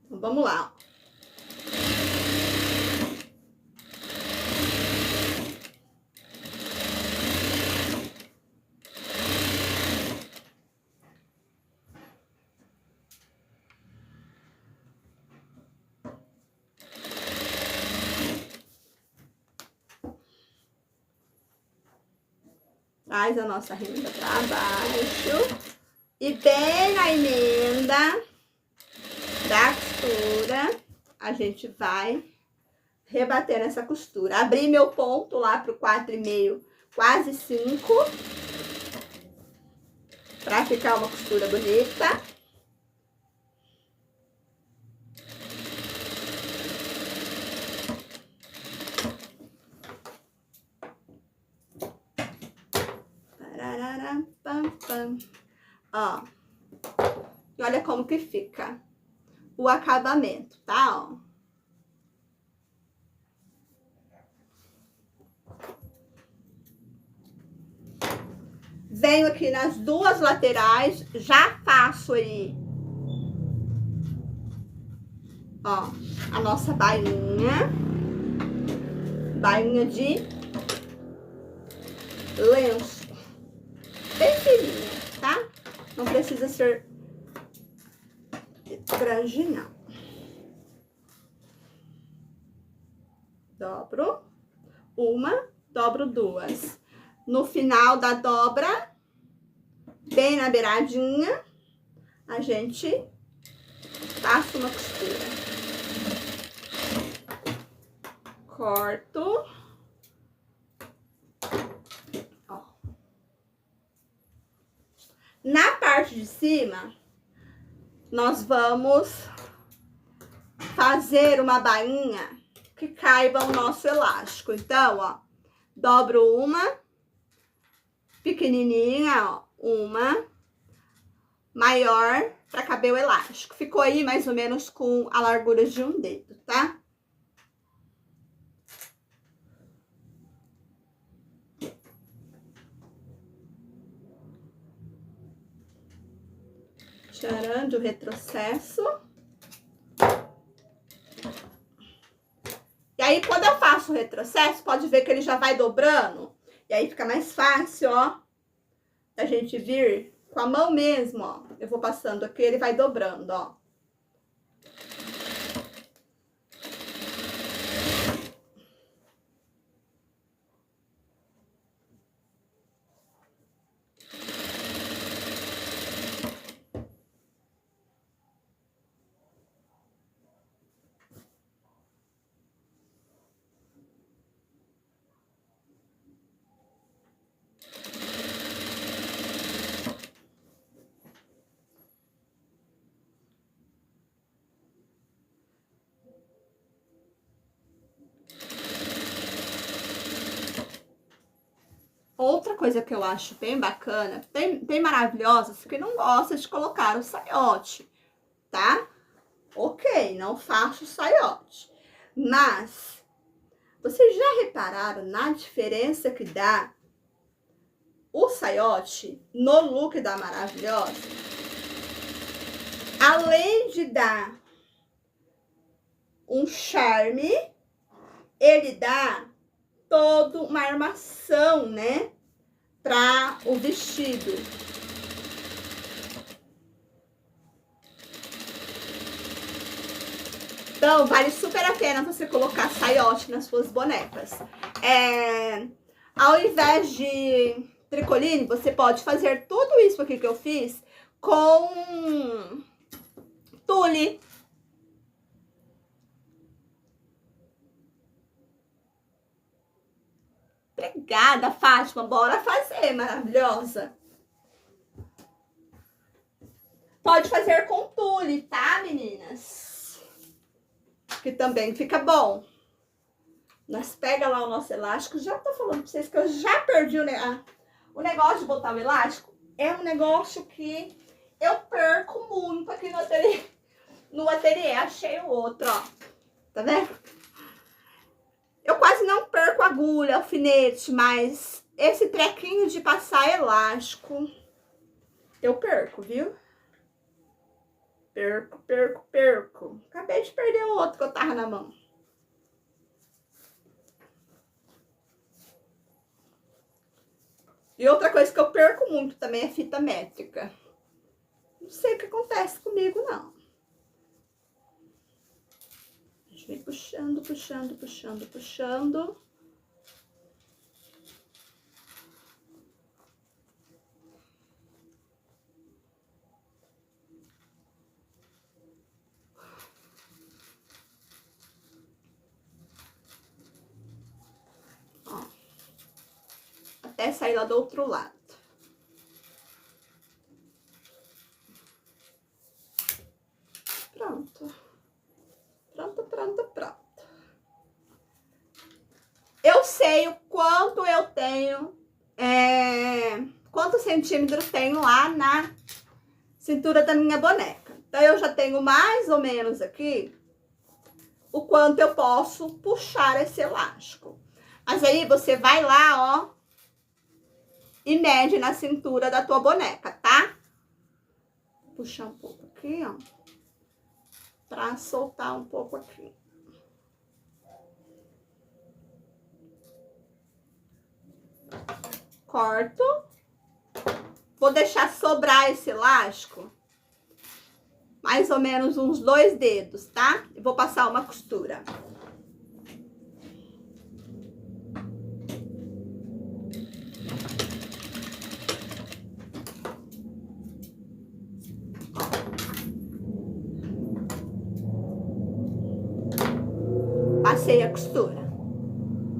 Então, vamos lá, ó. Traz a nossa renda pra baixo. E bem na emenda da costura, a gente vai rebater essa costura. Abri meu ponto lá pro 4,5, quase 5. Pra ficar uma costura bonita. Pararara, pam, pam. Ó. E olha como que fica o acabamento, tá? Ó. Venho aqui nas duas laterais, já faço aí, ó, a nossa bainha de lenço, bem fininha, tá? Não precisa ser grande, não. Dobro uma, dobro duas. No final da dobra, bem na beiradinha, a gente passa uma costura. Corto. Ó. Na parte de cima, nós vamos fazer uma bainha que caiba o nosso elástico. Então, ó, dobro uma pequenininha, ó, uma maior para caber o elástico. Ficou aí mais ou menos com a largura de um dedo, tá? Tirando o retrocesso. E aí, quando eu faço o retrocesso, pode ver que ele já vai dobrando. E aí fica mais fácil, ó, da gente vir com a mão mesmo, ó. Eu vou passando aqui, ele vai dobrando, ó. Outra coisa que eu acho bem bacana, bem maravilhosa, se que não gosta de colocar o saiote, tá? Ok, não faço saiote. Mas, vocês já repararam na diferença que dá o saiote no look da Maravilhosa? Além de dar um charme, ele dá toda uma armação, né? Para o vestido. Então, vale super a pena você colocar saiote nas suas bonecas. Ao invés de tricoline, você pode fazer tudo isso aqui que eu fiz com tule. Obrigada, Fátima. Bora fazer, maravilhosa. Pode fazer com tule, tá, meninas? Que também fica bom. Nós pega lá o nosso elástico. Já tô falando pra vocês que eu já perdi o negócio de botar o elástico. É um negócio que eu perco muito aqui no ateliê. No ateliê, achei o outro, ó. Tá vendo? Eu quase não perco agulha, alfinete, mas esse trequinho de passar elástico, eu perco, viu? Perco. Acabei de perder o outro que eu tava na mão. E outra coisa que eu perco muito também é fita métrica. Não sei o que acontece comigo, não. A gente vem puxando. até sair lá do outro lado. Pronto. Pronto. Eu sei o quanto eu tenho, quantos centímetros tenho lá na cintura da minha boneca. Então, eu já tenho mais ou menos aqui o quanto eu posso puxar esse elástico. Mas aí, você vai lá, ó, e mede na cintura da tua boneca, tá? Vou puxar um pouco aqui, ó, pra soltar um pouco aqui. Corto. Vou deixar sobrar esse elástico mais ou menos uns 2 dedos, tá? E vou passar uma costura. Passei a costura,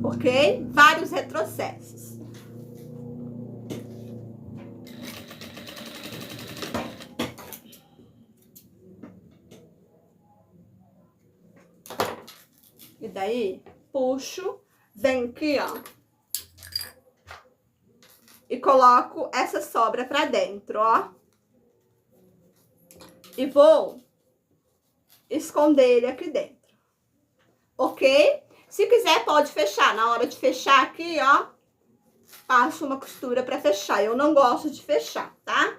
ok? Vários retrocessos. E daí, puxo, venho aqui, ó, e coloco essa sobra pra dentro, ó. E vou esconder ele aqui dentro, ok? Se quiser, pode fechar. Na hora de fechar aqui, ó, passo uma costura pra fechar. Eu não gosto de fechar, tá?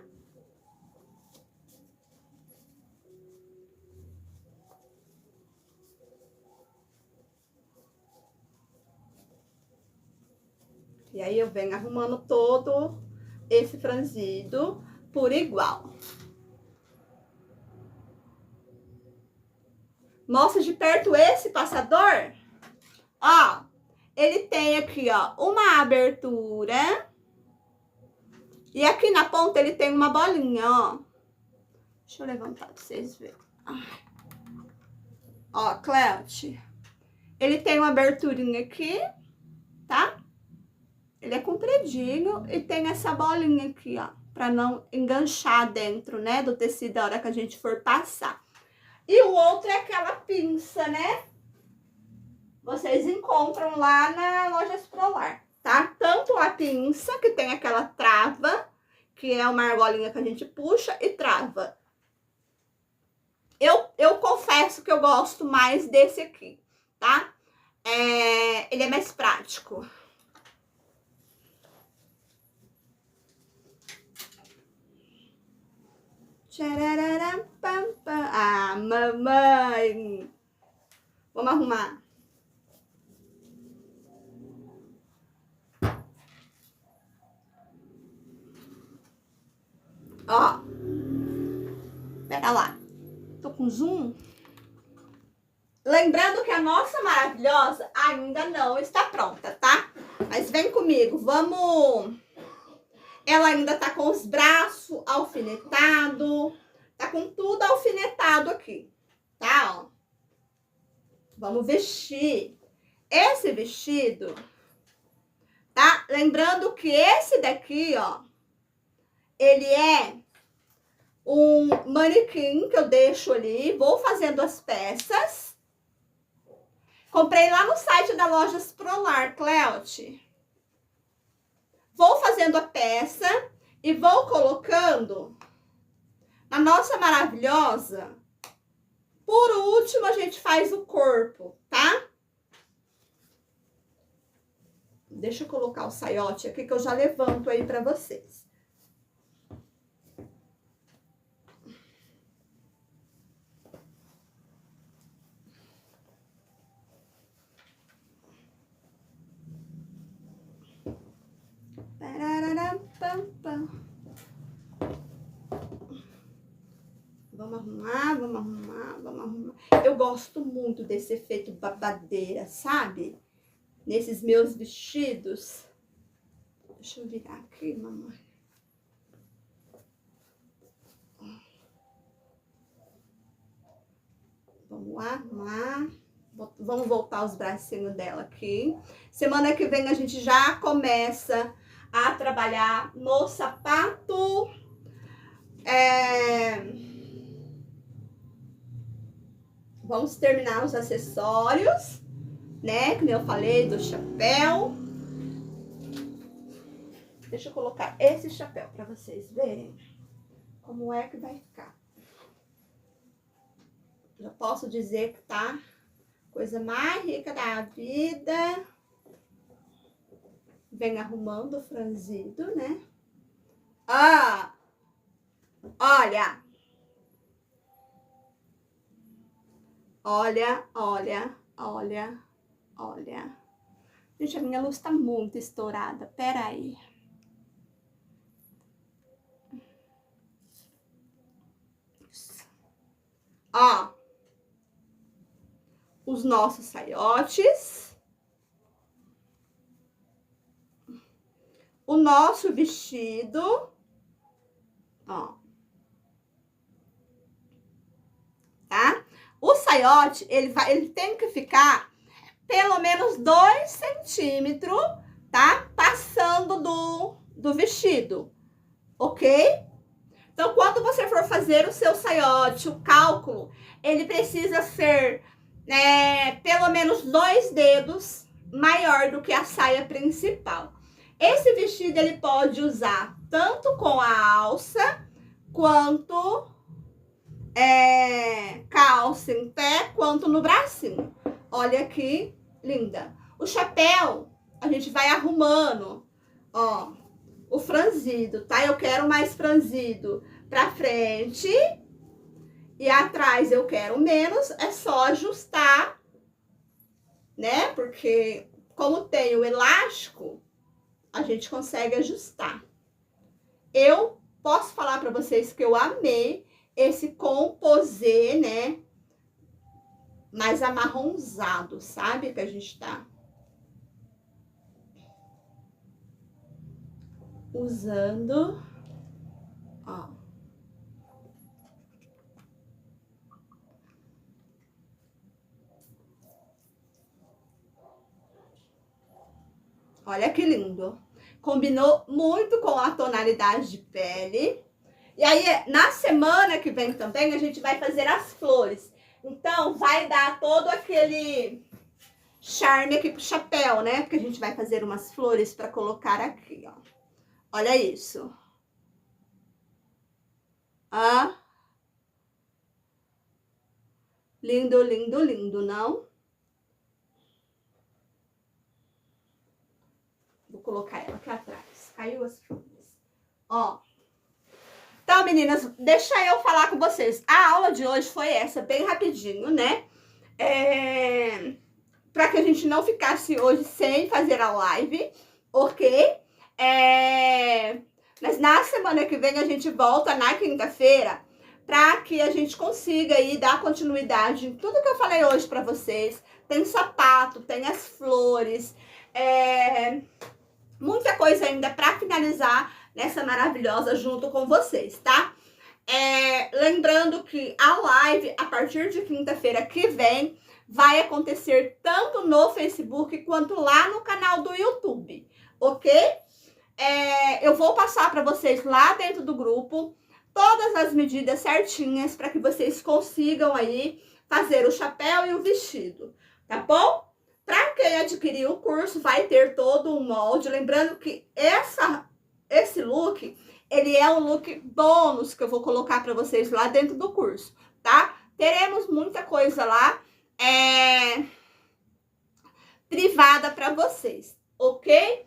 E aí, eu venho arrumando todo esse franzido por igual. Mostra de perto esse passador. Ó, ele tem aqui, ó, uma abertura. E aqui na ponta ele tem uma bolinha, ó. Deixa eu levantar pra vocês verem. Ó, Cleote. Ele tem uma aberturinha aqui, tá? Ele é compridinho e tem essa bolinha aqui, ó, pra não enganchar dentro, né, do tecido na hora que a gente for passar. E o outro é aquela pinça, né? Vocês encontram lá na Lojas Prolar, tá? Tanto a pinça, que tem aquela trava, que é uma argolinha que a gente puxa e trava. Eu confesso que eu gosto mais desse aqui, tá? Ele é mais prático. Ah, mamãe! Vamos arrumar. Ó. Pera lá. Tô com zoom. Lembrando que a nossa maravilhosa ainda não está pronta, tá? Mas vem comigo, vamos... Ela ainda tá com os braços alfinetados, tá com tudo alfinetado aqui, tá? Ó. Vamos vestir. Esse vestido, tá? Lembrando que esse daqui, ó, ele é um manequim que eu deixo ali, vou fazendo as peças. Comprei lá no site da Lojas Prolar, Cleote. Vou fazendo a peça e vou colocando na nossa maravilhosa. Por último, a gente faz o corpo, tá? Deixa eu colocar o saiote aqui que eu já levanto aí pra vocês. Vamos arrumar, vamos arrumar, vamos arrumar. Eu gosto muito desse efeito babadeira, sabe? Nesses meus vestidos. Deixa eu virar aqui, mamãe. Vamos arrumar. Vamos voltar os bracinhos dela aqui. Semana que vem a gente já começa a trabalhar no sapato. Vamos terminar os acessórios, né? Como eu falei, do chapéu. Deixa eu colocar esse chapéu para vocês verem como é que vai ficar. Já posso dizer que tá coisa mais rica da vida. Vem arrumando o franzido, né? Ah! Olha! Olha, olha, olha, olha. Gente, a minha luz tá muito estourada. Pera aí. Ó. Os nossos saiotes. O nosso vestido. Ó. Tá? O saiote, ele tem que ficar pelo menos 2 centímetros, tá? Passando do vestido, ok? Então, quando você for fazer o seu saiote, o cálculo, ele precisa ser, pelo menos 2 dedos maior do que a saia principal. Esse vestido, ele pode usar tanto com a alça, quanto calça em pé, quanto no bracinho. Olha que linda. O chapéu, a gente vai arrumando, ó, o franzido, tá? Eu quero mais franzido pra frente e atrás eu quero menos, é só ajustar, né? Porque como tem o elástico, a gente consegue ajustar. Eu posso falar pra vocês que eu amei esse composê, né? Mais amarronzado, sabe? Que a gente tá usando. Ó. Olha que lindo. Combinou muito com a tonalidade de pele. E aí, na semana que vem também, a gente vai fazer as flores. Então, vai dar todo aquele charme aqui pro chapéu, né? Porque a gente vai fazer umas flores pra colocar aqui, ó. Olha isso. Ah. Lindo, lindo, lindo, não? Vou colocar ela aqui atrás. Caiu as flores. Ó. Então, meninas, deixa eu falar com vocês. A aula de hoje foi essa, bem rapidinho, né? Pra que a gente não ficasse hoje sem fazer a live, ok? Mas na semana que vem a gente volta na quinta-feira pra que a gente consiga aí dar continuidade em tudo que eu falei hoje pra vocês. Tem sapato, tem as flores, muita coisa ainda pra finalizar nessa maravilhosa junto com vocês, tá? Lembrando que a live, a partir de quinta-feira que vem, vai acontecer tanto no Facebook quanto lá no canal do YouTube, ok? Eu vou passar para vocês lá dentro do grupo todas as medidas certinhas para que vocês consigam aí fazer o chapéu e o vestido, tá bom? Para quem adquirir o curso, vai ter todo um molde. Lembrando que esse look, ele é um look bônus que eu vou colocar para vocês lá dentro do curso, tá? Teremos muita coisa lá privada para vocês, ok?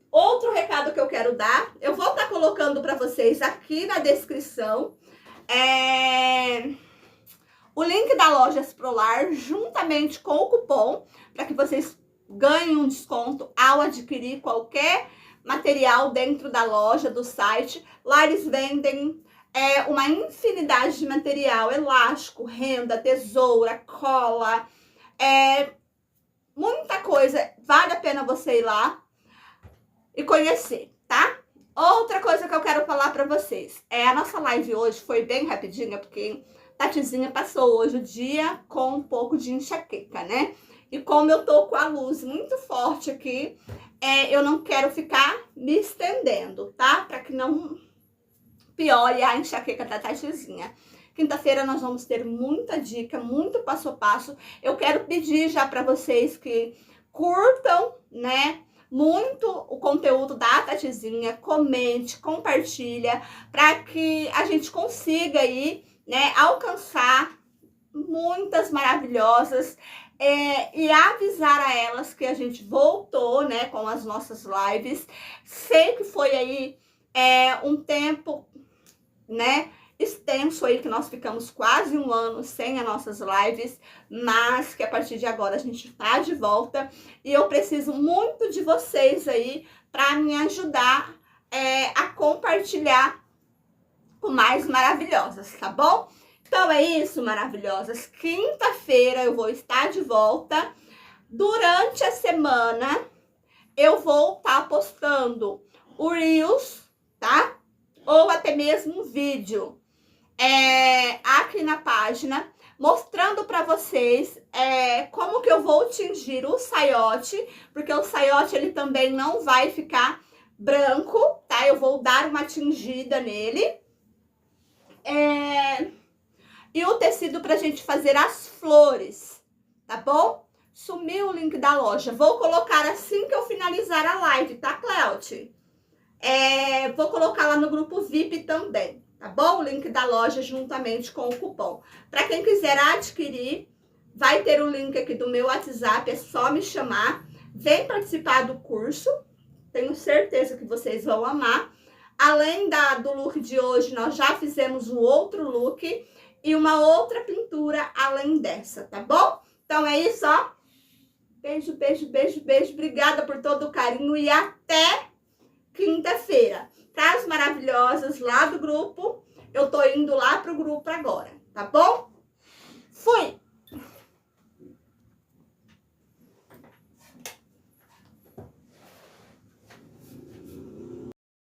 Outro recado que eu quero dar, eu vou estar colocando para vocês aqui na descrição o link da Lojas Prolar, juntamente com o cupom, para que vocês ganhem um desconto ao adquirir qualquer material dentro da loja, do site. Lá eles vendem uma infinidade de material, elástico, renda, tesoura, cola, muita coisa. Vale a pena você ir lá e conhecer, tá? Outra coisa que eu quero falar pra vocês, a nossa live hoje foi bem rapidinha, porque Tatizinha passou hoje o dia com um pouco de enxaqueca, né? E como eu tô com a luz muito forte aqui, eu não quero ficar me estendendo, tá? Para que não piore a enxaqueca da Tatizinha. Quinta-feira nós vamos ter muita dica, muito passo a passo. Eu quero pedir já para vocês que curtam, né, muito o conteúdo da Tatizinha, comente, compartilha, para que a gente consiga aí, né, alcançar muitas maravilhosas e avisar a elas que a gente voltou, né, com as nossas lives. Sei que foi aí um tempo, né, extenso aí, que nós ficamos quase um ano sem as nossas lives, mas que a partir de agora a gente tá de volta e eu preciso muito de vocês aí para me ajudar a compartilhar com mais maravilhosas, tá bom? Então é isso, maravilhosas. Quinta-feira eu vou estar de volta. Durante a semana eu vou estar postando o Reels, tá? Ou até mesmo um vídeo aqui na página, mostrando para vocês como que eu vou tingir o saiote, porque o saiote ele também não vai ficar branco, tá? Eu vou dar uma tingida nele. E o tecido pra gente fazer as flores, tá bom? Sumiu o link da loja. Vou colocar assim que eu finalizar a live, tá, Cleute? Vou colocar lá no grupo VIP também, tá bom? O link da loja juntamente com o cupom. Para quem quiser adquirir, vai ter o link aqui do meu WhatsApp, é só me chamar. Vem participar do curso, tenho certeza que vocês vão amar. Além do look de hoje, nós já fizemos um outro look e uma outra pintura além dessa, tá bom? Então é isso, ó. Beijo, beijo, beijo, beijo. Obrigada por todo o carinho e até quinta-feira. Para as maravilhosas lá do grupo, eu tô indo lá pro grupo agora, tá bom?